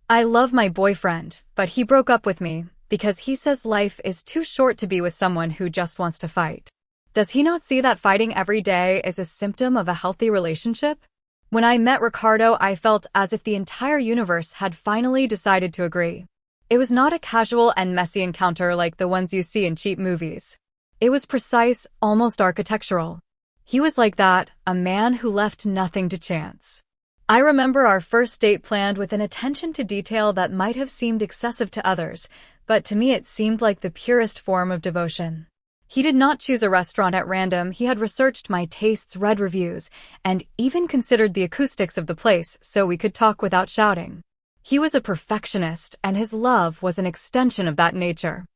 I love my boyfriend, but he broke up with me because he says life is too short to be with someone who just wants to fight. Does he not see that fighting every day is a symptom of a healthy relationship? When I met Ricardo, I felt as if the entire universe had finally decided to agree. It was not a casual and messy encounter like the ones you see in cheap movies. It was precise, almost architectural. He was like that, a man who left nothing to chance. I remember our first date planned with an attention to detail that might have seemed excessive to others, but to me it seemed like the purest form of devotion. He did not choose a restaurant at random. He had researched my tastes, read reviews, and even considered the acoustics of the place so we could talk without shouting. He was a perfectionist, and his love was an extension of that nature.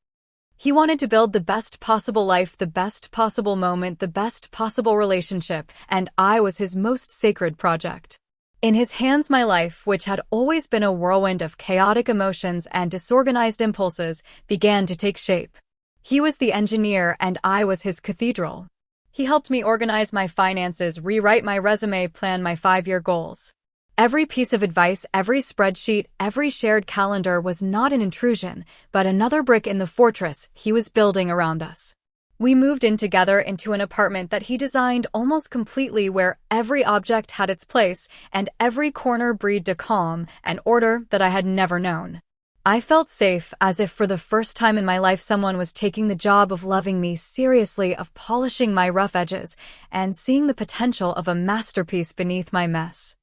He wanted to build the best possible life, the best possible moment, the best possible relationship, and I was his most sacred project. In his hands, my life, which had always been a whirlwind of chaotic emotions and disorganized impulses, began to take shape. He was the engineer and I was his cathedral. He helped me organize my finances, rewrite my resume, plan my 5-year goals. Every piece of advice, every spreadsheet, every shared calendar was not an intrusion, but another brick in the fortress he was building around us. We moved in together into an apartment that he designed almost completely, where every object had its place and every corner breathed a calm and order that I had never known. I felt safe, as if for the first time in my life someone was taking the job of loving me seriously, of polishing my rough edges, and seeing the potential of a masterpiece beneath my mess.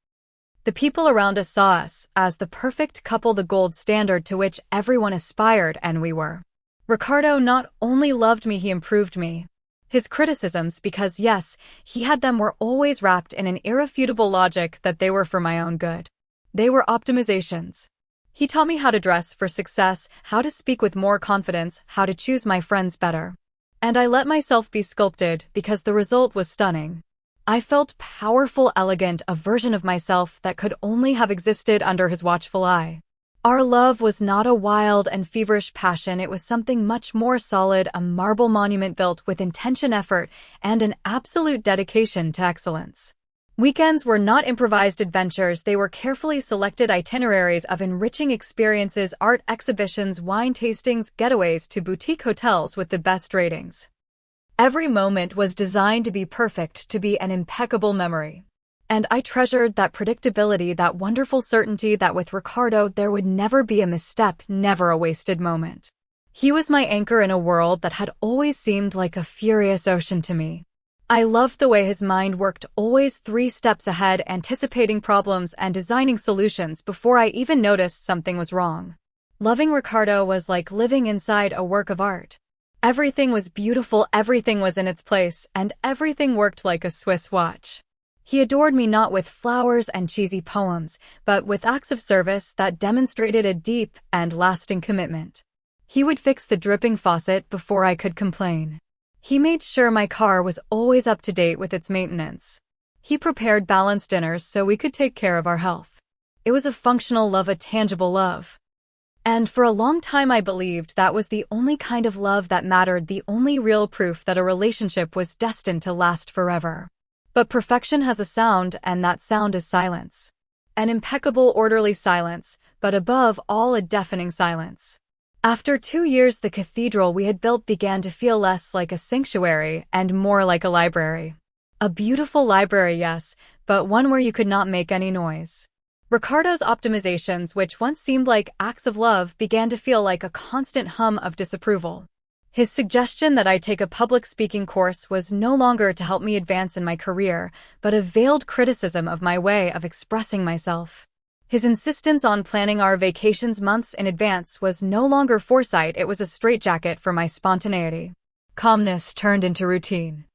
The people around us saw us as the perfect couple, the gold standard to which everyone aspired, and we were. Ricardo not only loved me, he improved me. His criticisms, because yes, he had them, were always wrapped in an irrefutable logic that they were for my own good. They were optimizations. He taught me how to dress for success, how to speak with more confidence, how to choose my friends better. And I let myself be sculpted because the result was stunning. I felt powerful, elegant, a version of myself that could only have existed under his watchful eye. Our love was not a wild and feverish passion, it was something much more solid, a marble monument built with intention, effort, and an absolute dedication to excellence. Weekends were not improvised adventures, they were carefully selected itineraries of enriching experiences, art exhibitions, wine tastings, getaways to boutique hotels with the best ratings. Every moment was designed to be perfect, to be an impeccable memory. And I treasured that predictability, that wonderful certainty that with Ricardo there would never be a misstep, never a wasted moment. He was my anchor in a world that had always seemed like a furious ocean to me. I loved the way his mind worked, always 3 steps ahead, anticipating problems and designing solutions before I even noticed something was wrong. Loving Ricardo was like living inside a work of art. Everything was beautiful, everything was in its place, and everything worked like a Swiss watch. He adored me not with flowers and cheesy poems, but with acts of service that demonstrated a deep and lasting commitment. He would fix the dripping faucet before I could complain. He made sure my car was always up to date with its maintenance. He prepared balanced dinners so we could take care of our health. It was a functional love, a tangible love. And for a long time I believed that was the only kind of love that mattered, the only real proof that a relationship was destined to last forever. But perfection has a sound, and that sound is silence. An impeccable, orderly silence, but above all a deafening silence. After 2 years, the cathedral we had built began to feel less like a sanctuary and more like a library. A beautiful library, yes, but one where you could not make any noise. Ricardo's optimizations, which once seemed like acts of love, began to feel like a constant hum of disapproval. His suggestion that I take a public speaking course was no longer to help me advance in my career, but a veiled criticism of my way of expressing myself. His insistence on planning our vacations months in advance was no longer foresight, it was a straitjacket for my spontaneity. Calmness turned into routine.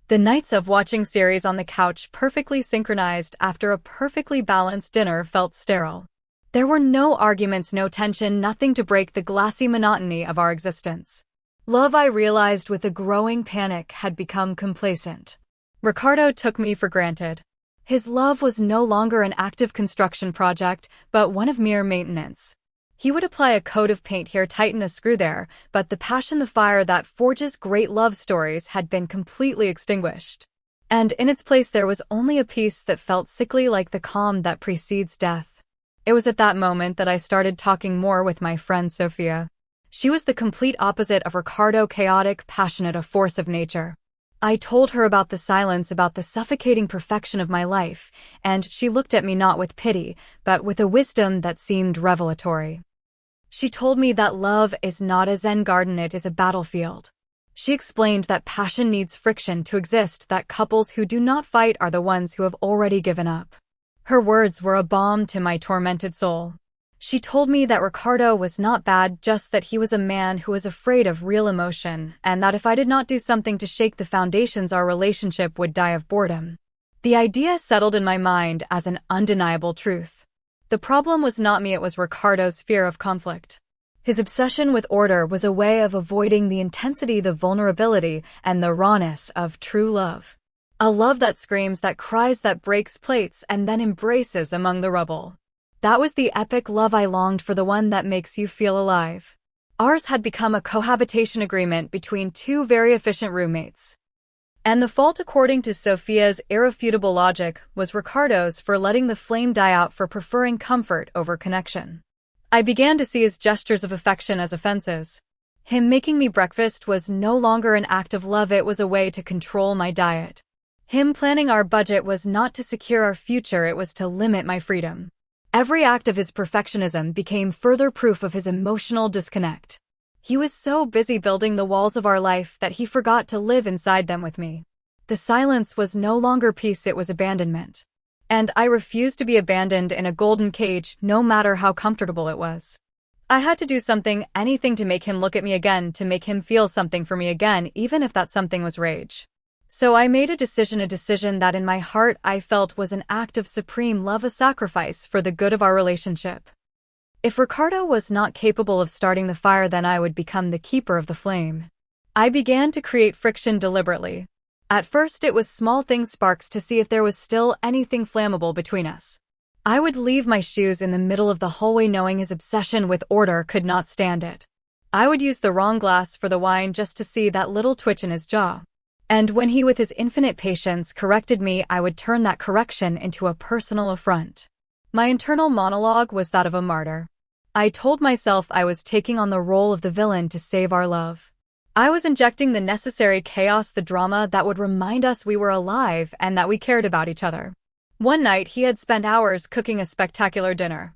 The nights of watching series on the couch, perfectly synchronized after a perfectly balanced dinner, felt sterile. There were no arguments, no tension, nothing to break the glassy monotony of our existence. Love, I realized with a growing panic, had become complacent. Ricardo took me for granted. His love was no longer an active construction project, but one of mere maintenance. He would apply a coat of paint here, tighten a screw there, but the passion, the fire that forges great love stories had been completely extinguished. And in its place there was only a peace that felt sickly, like the calm that precedes death. It was at that moment that I started talking more with my friend Sophia. She was the complete opposite of Ricardo, chaotic, passionate, a force of nature. I told her about the silence, about the suffocating perfection of my life, and she looked at me not with pity, but with a wisdom that seemed revelatory. She told me that love is not a Zen garden, it is a battlefield. She explained that passion needs friction to exist, that couples who do not fight are the ones who have already given up. Her words were a balm to my tormented soul. She told me that Ricardo was not bad, just that he was a man who was afraid of real emotion, and that if I did not do something to shake the foundations, our relationship would die of boredom. The idea settled in my mind as an undeniable truth. The problem was not me, it was Ricardo's fear of conflict. His obsession with order was a way of avoiding the intensity, the vulnerability, and the rawness of true love. A love that screams, that cries, that breaks plates, and then embraces among the rubble. That was the epic love I longed for, the one that makes you feel alive. Ours had become a cohabitation agreement between two very efficient roommates. And the fault, according to Sophia's irrefutable logic, was Ricardo's for letting the flame die out, for preferring comfort over connection. I began to see his gestures of affection as offenses. Him making me breakfast was no longer an act of love, it was a way to control my diet. Him planning our budget was not to secure our future, it was to limit my freedom. Every act of his perfectionism became further proof of his emotional disconnect. He was so busy building the walls of our life that he forgot to live inside them with me. The silence was no longer peace, it was abandonment. And I refused to be abandoned in a golden cage, no matter how comfortable it was. I had to do something, anything, to make him look at me again, to make him feel something for me again, even if that something was rage. So I made a decision that in my heart I felt was an act of supreme love, a sacrifice for the good of our relationship. If Ricardo was not capable of starting the fire, then I would become the keeper of the flame. I began to create friction deliberately. At first it was small things, sparks, to see if there was still anything flammable between us. I would leave my shoes in the middle of the hallway, knowing his obsession with order could not stand it. I would use the wrong glass for the wine just to see that little twitch in his jaw. And when he, with his infinite patience, corrected me, I would turn that correction into a personal affront. My internal monologue was that of a martyr. I told myself I was taking on the role of the villain to save our love. I was injecting the necessary chaos, the drama that would remind us we were alive and that we cared about each other. One night, he had spent hours cooking a spectacular dinner.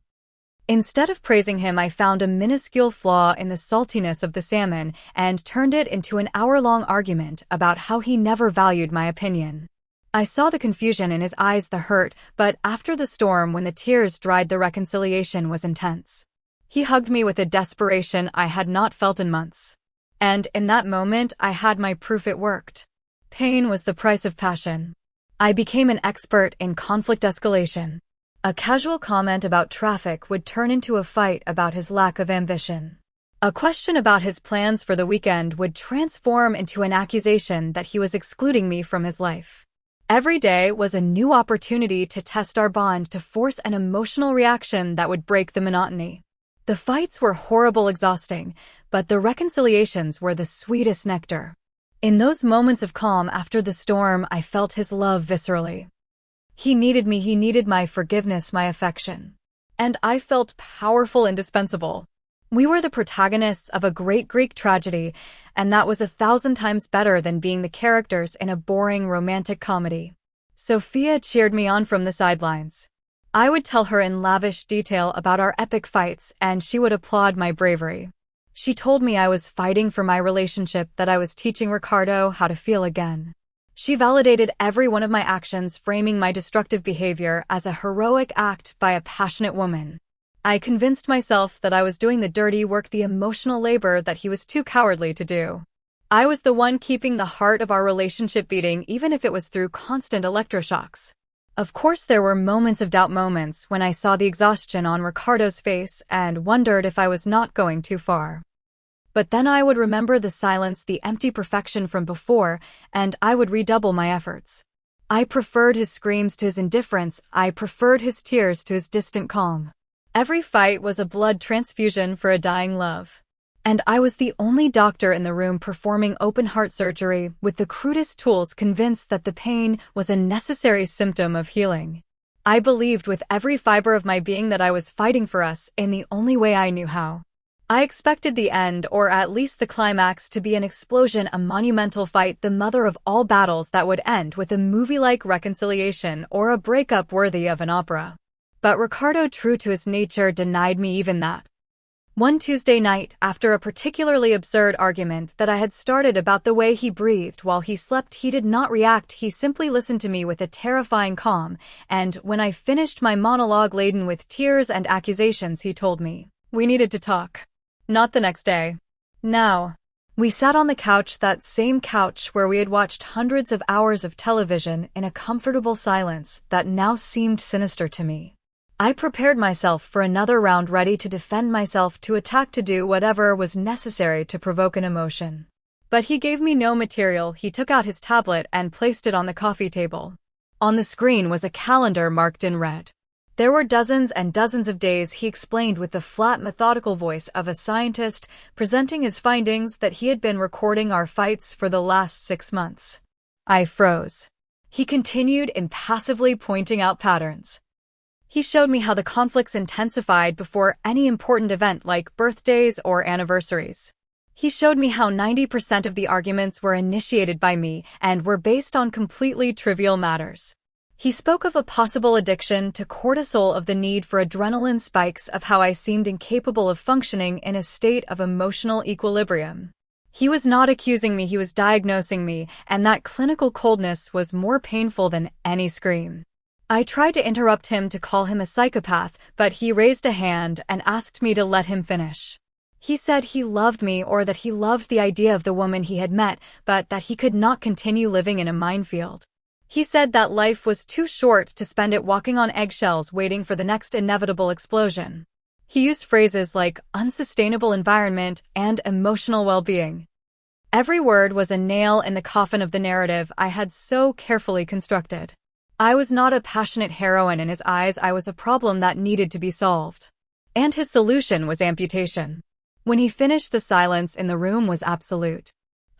Instead of praising him, I found a minuscule flaw in the saltiness of the salmon and turned it into an hour-long argument about how he never valued my opinion. I saw the confusion in his eyes, the hurt, but after the storm, when the tears dried, the reconciliation was intense. He hugged me with a desperation I had not felt in months. And in that moment, I had my proof, it worked. Pain was the price of passion. I became an expert in conflict escalation. A casual comment about traffic would turn into a fight about his lack of ambition. A question about his plans for the weekend would transform into an accusation that he was excluding me from his life. Every day was a new opportunity to test our bond, to force an emotional reaction that would break the monotony. The fights were horrible, exhausting, but the reconciliations were the sweetest nectar. In those moments of calm after the storm, I felt his love viscerally. He needed me, he needed my forgiveness, my affection. And I felt powerful, indispensable. We were the protagonists of a great Greek tragedy, and that was 1,000 times better than being the characters in a boring romantic comedy. Sophia cheered me on from the sidelines. I would tell her in lavish detail about our epic fights, and she would applaud my bravery. She told me I was fighting for my relationship, that I was teaching Ricardo how to feel again. She validated every one of my actions, framing my destructive behavior as a heroic act by a passionate woman. I convinced myself that I was doing the dirty work, the emotional labor that he was too cowardly to do. I was the one keeping the heart of our relationship beating, even if it was through constant electroshocks. Of course, there were moments of doubt, moments when I saw the exhaustion on Ricardo's face and wondered if I was not going too far. But then I would remember the silence, the empty perfection from before, and I would redouble my efforts. I preferred his screams to his indifference. I preferred his tears to his distant calm. Every fight was a blood transfusion for a dying love. And I was the only doctor in the room performing open-heart surgery with the crudest tools, convinced that the pain was a necessary symptom of healing. I believed with every fiber of my being that I was fighting for us in the only way I knew how. I expected the end, or at least the climax, to be an explosion, a monumental fight, the mother of all battles that would end with a movie-like reconciliation or a breakup worthy of an opera. But Ricardo, true to his nature, denied me even that. One Tuesday night, after a particularly absurd argument that I had started about the way he breathed while he slept, he did not react. He simply listened to me with a terrifying calm, and when I finished my monologue laden with tears and accusations, he told me we needed to talk. Not the next day. Now. We sat on the couch, that same couch where we had watched hundreds of hours of television, in a comfortable silence that now seemed sinister to me. I prepared myself for another round, ready to defend myself, to attack, to do whatever was necessary to provoke an emotion. But he gave me no material. He took out his tablet and placed it on the coffee table. On the screen was a calendar marked in red. There were dozens and dozens of days, he explained with the flat, methodical voice of a scientist, presenting his findings, that he had been recording our fights for the last 6 months. I froze. He continued, impassively pointing out patterns. He showed me how the conflicts intensified before any important event like birthdays or anniversaries. He showed me how 90% of the arguments were initiated by me and were based on completely trivial matters. He spoke of a possible addiction to cortisol, of the need for adrenaline spikes, of how I seemed incapable of functioning in a state of emotional equilibrium. He was not accusing me, he was diagnosing me, and that clinical coldness was more painful than any scream. I tried to interrupt him, to call him a psychopath, but he raised a hand and asked me to let him finish. He said he loved me, or that he loved the idea of the woman he had met, but that he could not continue living in a minefield. He said that life was too short to spend it walking on eggshells, waiting for the next inevitable explosion. He used phrases like unsustainable environment and emotional well-being. Every word was a nail in the coffin of the narrative I had so carefully constructed. I was not a passionate heroine in his eyes, I was a problem that needed to be solved. And his solution was amputation. When he finished, the silence in the room was absolute.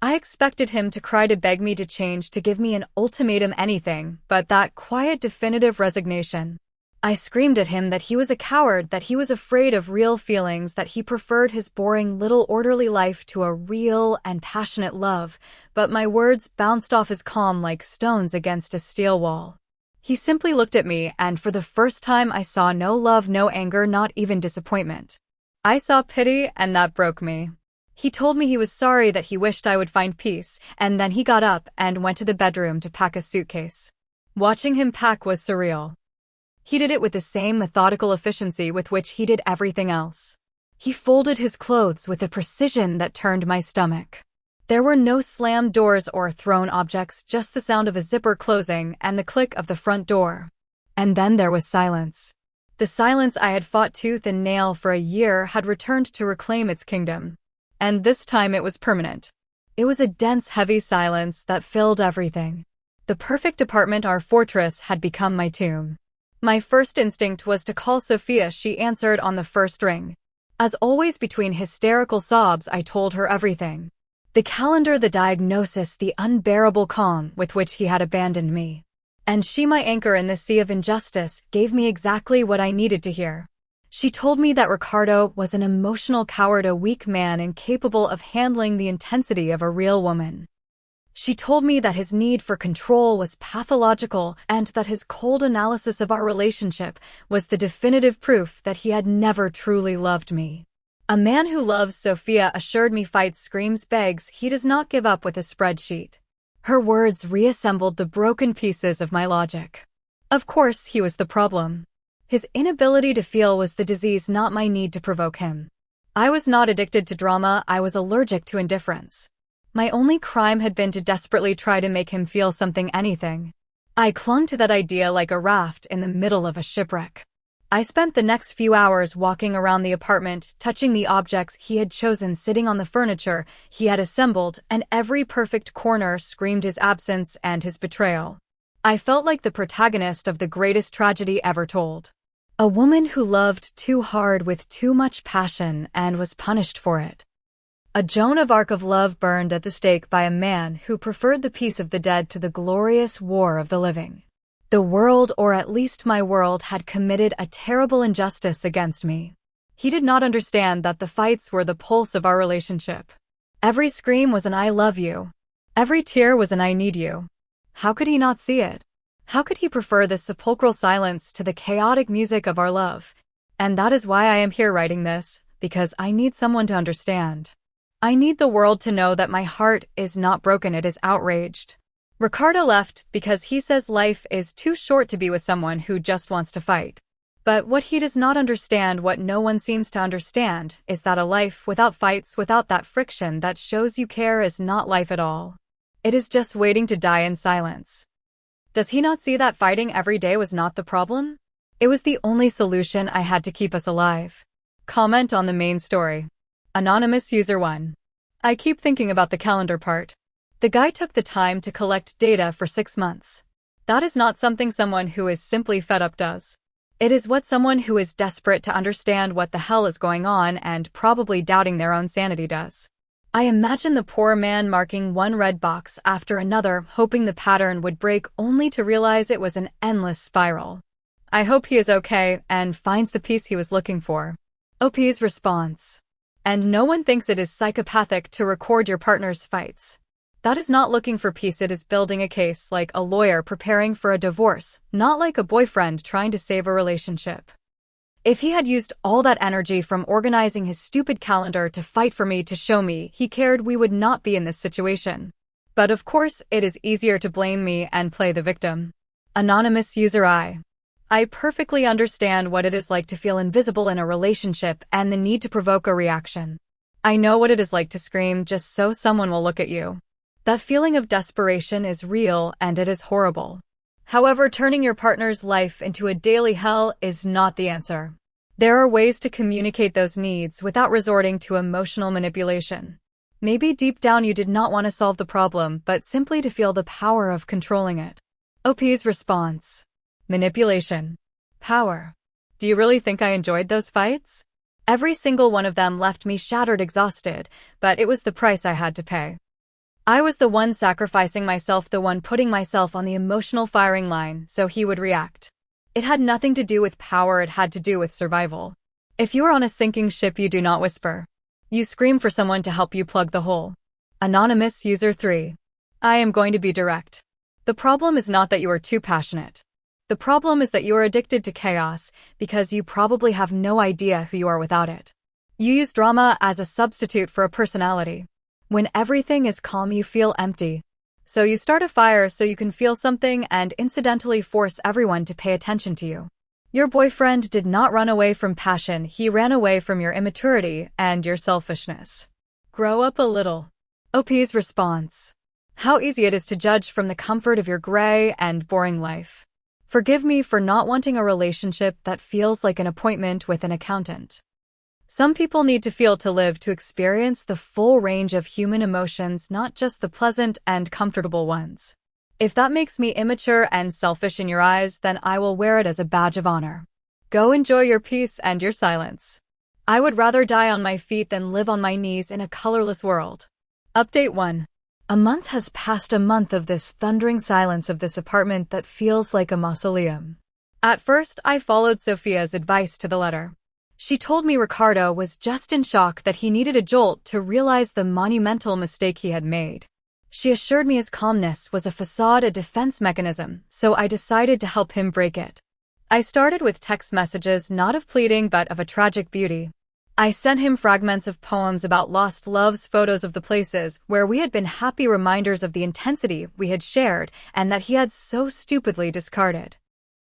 I expected him to cry, to beg me to change, to give me an ultimatum, anything but that quiet, definitive resignation. I screamed at him that he was a coward, that he was afraid of real feelings, that he preferred his boring little orderly life to a real and passionate love, but my words bounced off his calm like stones against a steel wall. He simply looked at me, and for the first time I saw no love, no anger, not even disappointment. I saw pity, and that broke me. He told me he was sorry, that he wished I would find peace, and then he got up and went to the bedroom to pack a suitcase. Watching him pack was surreal. He did it with the same methodical efficiency with which he did everything else. He folded his clothes with a precision that turned my stomach. There were no slammed doors or thrown objects, just the sound of a zipper closing and the click of the front door. And then there was silence. The silence I had fought tooth and nail for a year had returned to reclaim its kingdom. And this time it was permanent. It was a dense, heavy silence that filled everything. The perfect apartment, our fortress, had become my tomb. My first instinct was to call Sophia. She answered on the first ring. As always, between hysterical sobs, I told her everything. The calendar, the diagnosis, the unbearable calm with which he had abandoned me. And she, my anchor in the sea of injustice, gave me exactly what I needed to hear. She told me that Ricardo was an emotional coward, a weak man incapable of handling the intensity of a real woman. She told me that his need for control was pathological, and that his cold analysis of our relationship was the definitive proof that he had never truly loved me. A man who loves Sophia, assured me, fights, screams, begs, he does not give up with a spreadsheet. Her words reassembled the broken pieces of my logic. Of course, he was the problem. His inability to feel was the disease, not my need to provoke him. I was not addicted to drama, I was allergic to indifference. My only crime had been to desperately try to make him feel something, anything. I clung to that idea like a raft in the middle of a shipwreck. I spent the next few hours walking around the apartment, touching the objects he had chosen, sitting on the furniture he had assembled, and every perfect corner screamed his absence and his betrayal. I felt like the protagonist of the greatest tragedy ever told. A woman who loved too hard with too much passion and was punished for it. A Joan of Arc of love burned at the stake by a man who preferred the peace of the dead to the glorious war of the living. The world, or at least my world, had committed a terrible injustice against me. He did not understand that the fights were the pulse of our relationship. Every scream was an "I love you." Every tear was an "I need you." How could he not see it? How could he prefer this sepulchral silence to the chaotic music of our love? And that is why I am here writing this, because I need someone to understand. I need the world to know that my heart is not broken, it is outraged. Ricardo left because he says life is too short to be with someone who just wants to fight. But what he does not understand, what no one seems to understand, is that a life without fights, without that friction that shows you care, is not life at all. It is just waiting to die in silence. Does he not see that fighting every day was not the problem? It was the only solution I had to keep us alive. Comment on the main story. Anonymous User 1. I keep thinking about the calendar part. The guy took the time to collect data for 6 months. That is not something someone who is simply fed up does. It is what someone who is desperate to understand what the hell is going on and probably doubting their own sanity does. I imagine the poor man marking one red box after another, hoping the pattern would break, only to realize it was an endless spiral. I hope he is okay and finds the peace he was looking for. OP's response. And no one thinks it is psychopathic to record your partner's fights. That is not looking for peace, it is building a case, like a lawyer preparing for a divorce, not like a boyfriend trying to save a relationship. If he had used all that energy from organizing his stupid calendar to fight for me, to show me he cared, we would not be in this situation. But of course, it is easier to blame me and play the victim. Anonymous User I perfectly understand what it is like to feel invisible in a relationship and the need to provoke a reaction. I know what it is like to scream just so someone will look at you. That feeling of desperation is real and it is horrible. However, turning your partner's life into a daily hell is not the answer. There are ways to communicate those needs without resorting to emotional manipulation. Maybe deep down you did not want to solve the problem, but simply to feel the power of controlling it. OP's response. Manipulation. Power. Do you really think I enjoyed those fights? Every single one of them left me shattered, exhausted, but it was the price I had to pay. I was the one sacrificing myself, the one putting myself on the emotional firing line so he would react. It had nothing to do with power, it had to do with survival. If you are on a sinking ship, you do not whisper. You scream for someone to help you plug the hole. Anonymous User 3. I am going to be direct. The problem is not that you are too passionate. The problem is that you are addicted to chaos because you probably have no idea who you are without it. You use drama as a substitute for a personality. When everything is calm, you feel empty. So you start a fire so you can feel something and incidentally force everyone to pay attention to you. Your boyfriend did not run away from passion, he ran away from your immaturity and your selfishness. Grow up a little. OP's response. How easy it is to judge from the comfort of your gray and boring life. Forgive me for not wanting a relationship that feels like an appointment with an accountant. Some people need to feel to live, to experience the full range of human emotions, not just the pleasant and comfortable ones. If that makes me immature and selfish in your eyes, then I will wear it as a badge of honor. Go enjoy your peace and your silence. I would rather die on my feet than live on my knees in a colorless world. Update 1. A month has passed, a month of this thundering silence of this apartment that feels like a mausoleum. At first, I followed Sophia's advice to the letter. She told me Ricardo was just in shock, that he needed a jolt to realize the monumental mistake he had made. She assured me his calmness was a facade, a defense mechanism, so I decided to help him break it. I started with text messages, not of pleading but of a tragic beauty. I sent him fragments of poems about lost loves, photos of the places where we had been happy, reminders of the intensity we had shared and that he had so stupidly discarded.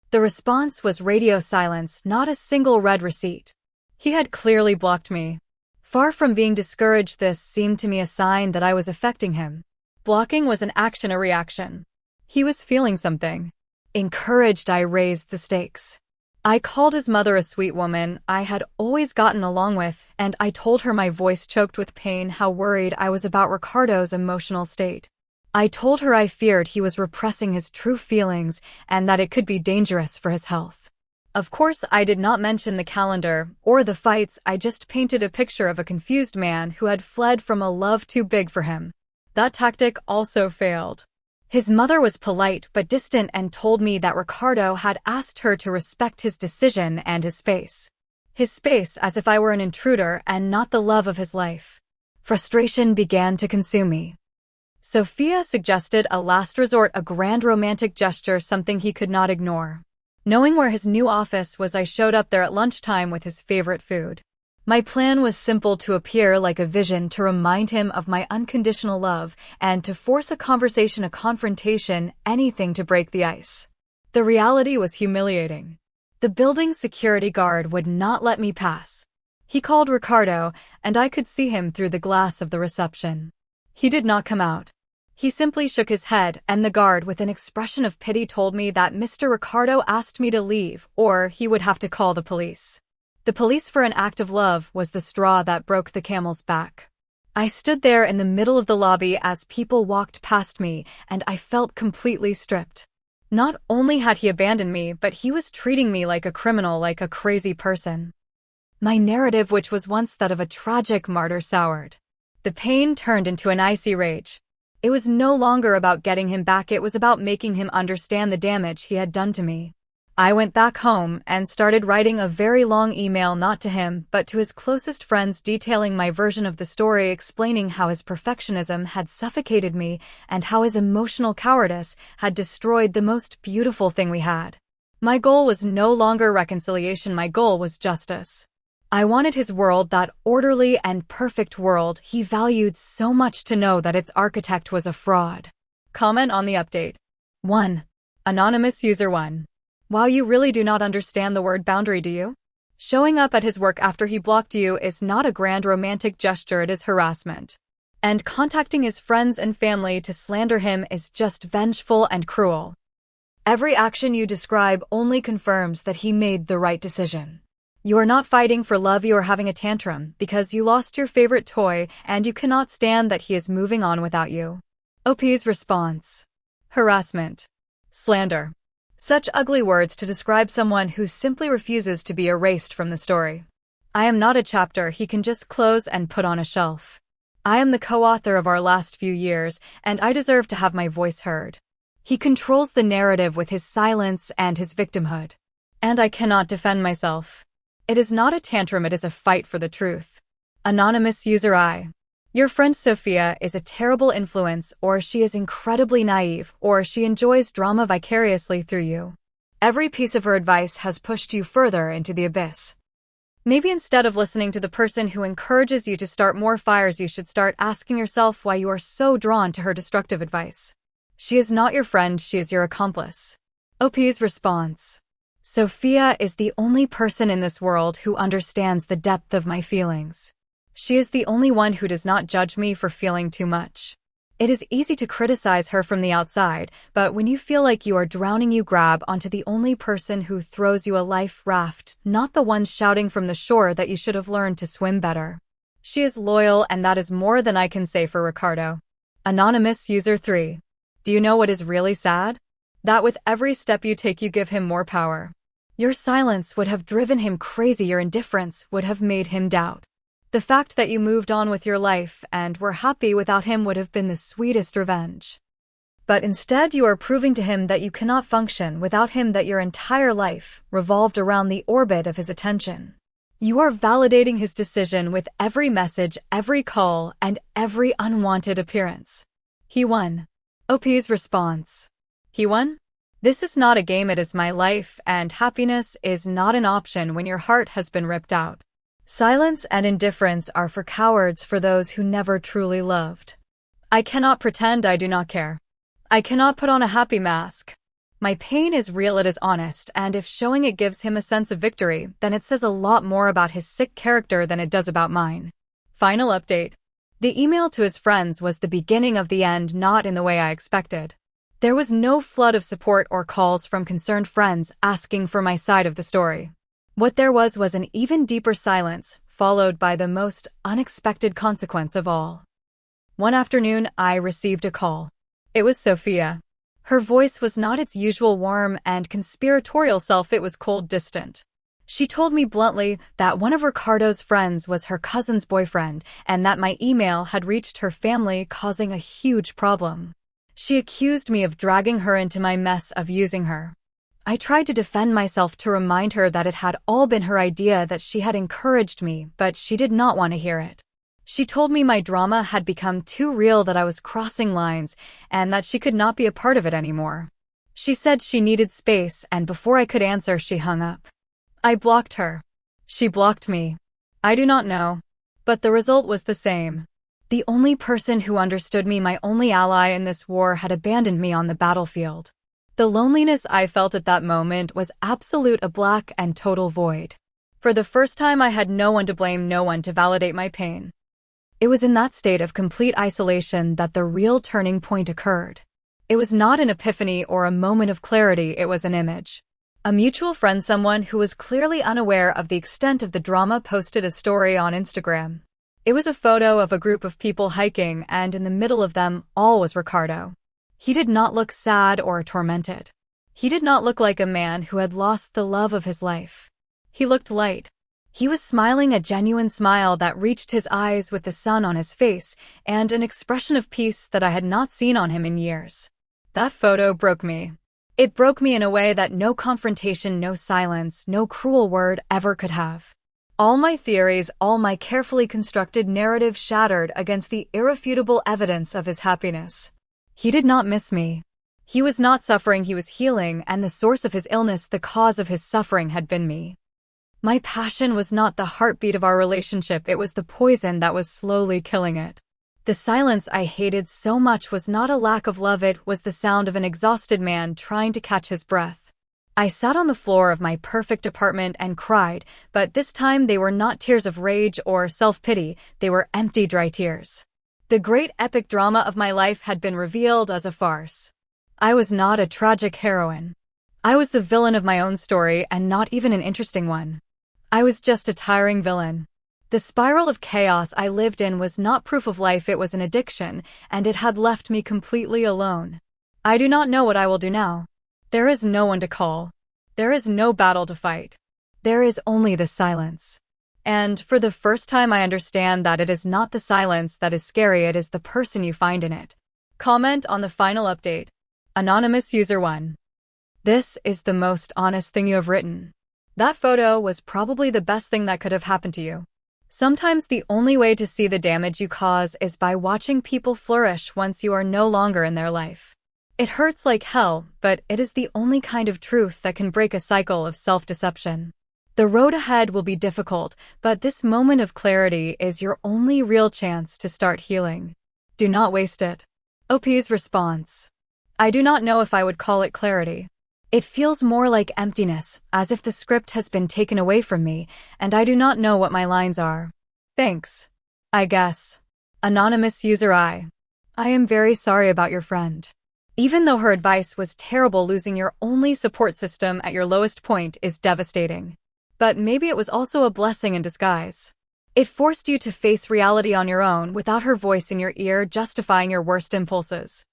The response was radio silence, not a single red receipt. He had clearly blocked me. Far from being discouraged, this seemed to me a sign that I was affecting him. Blocking was an action, a reaction. He was feeling something. Encouraged, I raised the stakes. I called his mother, a sweet woman I had always gotten along with, and I told her, my voice choked with pain, how worried I was about Ricardo's emotional state. I told her I feared he was repressing his true feelings and that it could be dangerous for his health. Of course, I did not mention the calendar or the fights. I just painted a picture of a confused man who had fled from a love too big for him. That tactic also failed. His mother was polite but distant and told me that Ricardo had asked her to respect his decision and his space. His space, as if I were an intruder and not the love of his life. Frustration began to consume me. Sophia suggested a last resort, a grand romantic gesture, something he could not ignore. Knowing where his new office was, I showed up there at lunchtime with his favorite food. My plan was simple: to appear like a vision, to remind him of my unconditional love, and to force a conversation, a confrontation, anything to break the ice. The reality was humiliating. The building's security guard would not let me pass. He called Ricardo, and I could see him through the glass of the reception. He did not come out. He simply shook his head, and the guard, with an expression of pity, told me that Mr. Ricardo asked me to leave, or he would have to call the police. The police, for an act of love, was the straw that broke the camel's back. I stood there in the middle of the lobby as people walked past me, and I felt completely stripped. Not only had he abandoned me, but he was treating me like a criminal, like a crazy person. My narrative, which was once that of a tragic martyr, soured. The pain turned into an icy rage. It was no longer about getting him back, it was about making him understand the damage he had done to me. I went back home and started writing a very long email, not to him, but to his closest friends, detailing my version of the story, explaining how his perfectionism had suffocated me and how his emotional cowardice had destroyed the most beautiful thing we had. My goal was no longer reconciliation, my goal was justice. I wanted his world, that orderly and perfect world he valued so much, to know that its architect was a fraud. Comment on the update. 1. Anonymous User 1. Wow, you really do not understand the word boundary, do you? Showing up at his work after he blocked you is not a grand romantic gesture, it is harassment. And contacting his friends and family to slander him is just vengeful and cruel. Every action you describe only confirms that he made the right decision. You are not fighting for love, you are having a tantrum because you lost your favorite toy and you cannot stand that he is moving on without you. OP's response. Harassment. Slander. Such ugly words to describe someone who simply refuses to be erased from the story. I am not a chapter he can just close and put on a shelf. I am the co-author of our last few years, and I deserve to have my voice heard. He controls the narrative with his silence and his victimhood. And I cannot defend myself. It is not a tantrum, it is a fight for the truth. Anonymous User I. Your friend Sophia is a terrible influence, or she is incredibly naive, or she enjoys drama vicariously through you. Every piece of her advice has pushed you further into the abyss. Maybe instead of listening to the person who encourages you to start more fires, you should start asking yourself why you are so drawn to her destructive advice. She is not your friend, she is your accomplice. OP's response. Sophia is the only person in this world who understands the depth of my feelings. She is the only one who does not judge me for feeling too much. It is easy to criticize her from the outside, but when you feel like you are drowning, you grab onto the only person who throws you a life raft, not the one shouting from the shore that you should have learned to swim better. She is loyal, and that is more than I can say for Ricardo. Anonymous User 3. Do you know what is really sad? That with every step you take, you give him more power. Your silence would have driven him crazy, your indifference would have made him doubt. The fact that you moved on with your life and were happy without him would have been the sweetest revenge. But instead you are proving to him that you cannot function without him, that your entire life revolved around the orbit of his attention. You are validating his decision with every message, every call, and every unwanted appearance. He won. OP's response. He won? This is not a game, it is my life, and happiness is not an option when your heart has been ripped out. Silence and indifference are for cowards, for those who never truly loved. I cannot pretend I do not care. I cannot put on a happy mask. My pain is real, it is honest, and if showing it gives him a sense of victory, then it says a lot more about his sick character than it does about mine. Final update. The email to his friends was the beginning of the end, not in the way I expected. There was no flood of support or calls from concerned friends asking for my side of the story. What there was an even deeper silence, followed by the most unexpected consequence of all. One afternoon, I received a call. It was Sophia. Her voice was not its usual warm and conspiratorial self, it was cold, distant. She told me bluntly that one of Ricardo's friends was her cousin's boyfriend, and that my email had reached her family, causing a huge problem. She accused me of dragging her into my mess, of using her. I tried to defend myself, to remind her that it had all been her idea, that she had encouraged me, but she did not want to hear it. She told me my drama had become too real, that I was crossing lines, and that she could not be a part of it anymore. She said she needed space, and before I could answer, she hung up. I blocked her. She blocked me. I do not know. But the result was the same. The only person who understood me, my only ally in this war, had abandoned me on the battlefield. The loneliness I felt at that moment was absolute, a black and total void. For the first time, I had no one to blame, no one to validate my pain. It was in that state of complete isolation that the real turning point occurred. It was not an epiphany or a moment of clarity, it was an image. A mutual friend, someone who was clearly unaware of the extent of the drama, posted a story on Instagram. It was a photo of a group of people hiking, and in the middle of them all was Ricardo. He did not look sad or tormented. He did not look like a man who had lost the love of his life. He looked light. He was smiling, a genuine smile that reached his eyes, with the sun on his face and an expression of peace that I had not seen on him in years. That photo broke me. It broke me in a way that no confrontation, no silence, no cruel word ever could have. All my theories, all my carefully constructed narrative shattered against the irrefutable evidence of his happiness. He did not miss me. He was not suffering, he was healing, and the source of his illness, the cause of his suffering, had been me. My passion was not the heartbeat of our relationship, it was the poison that was slowly killing it. The silence I hated so much was not a lack of love, it was the sound of an exhausted man trying to catch his breath. I sat on the floor of my perfect apartment and cried, but this time they were not tears of rage or self-pity, they were empty, dry tears. The great epic drama of my life had been revealed as a farce. I was not a tragic heroine. I was the villain of my own story, and not even an interesting one. I was just a tiring villain. The spiral of chaos I lived in was not proof of life, it was an addiction, and it had left me completely alone. I do not know what I will do now. There is no one to call. There is no battle to fight. There is only the silence. And for the first time, I understand that it is not the silence that is scary, it is the person you find in it. Comment on the final update. Anonymous User 1. This is the most honest thing you have written. That photo was probably the best thing that could have happened to you. Sometimes the only way to see the damage you cause is by watching people flourish once you are no longer in their life. It hurts like hell, but it is the only kind of truth that can break a cycle of self-deception. The road ahead will be difficult, but this moment of clarity is your only real chance to start healing. Do not waste it. OP's response. I do not know if I would call it clarity. It feels more like emptiness, as if the script has been taken away from me, and I do not know what my lines are. Thanks. I guess. Anonymous User I. I am very sorry about your friend. Even though her advice was terrible, losing your only support system at your lowest point is devastating. But maybe it was also a blessing in disguise. It forced you to face reality on your own without her voice in your ear justifying your worst impulses.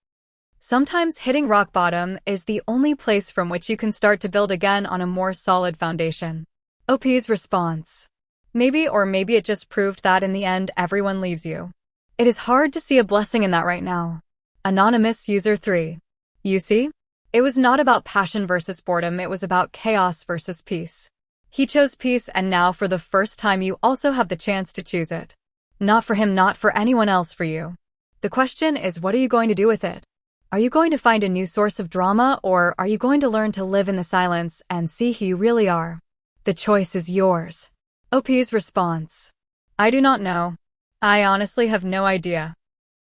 Sometimes hitting rock bottom is the only place from which you can start to build again on a more solid foundation. OP's response. Maybe, or maybe it just proved that in the end everyone leaves you. It is hard to see a blessing in that right now. Anonymous User 3. You see? It was not about passion versus boredom, it was about chaos versus peace. He chose peace, and now for the first time you also have the chance to choose it. Not for him, not for anyone else, for you. The question is, what are you going to do with it? Are you going to find a new source of drama, or are you going to learn to live in the silence and see who you really are? The choice is yours. OP's response. I do not know. I honestly have no idea.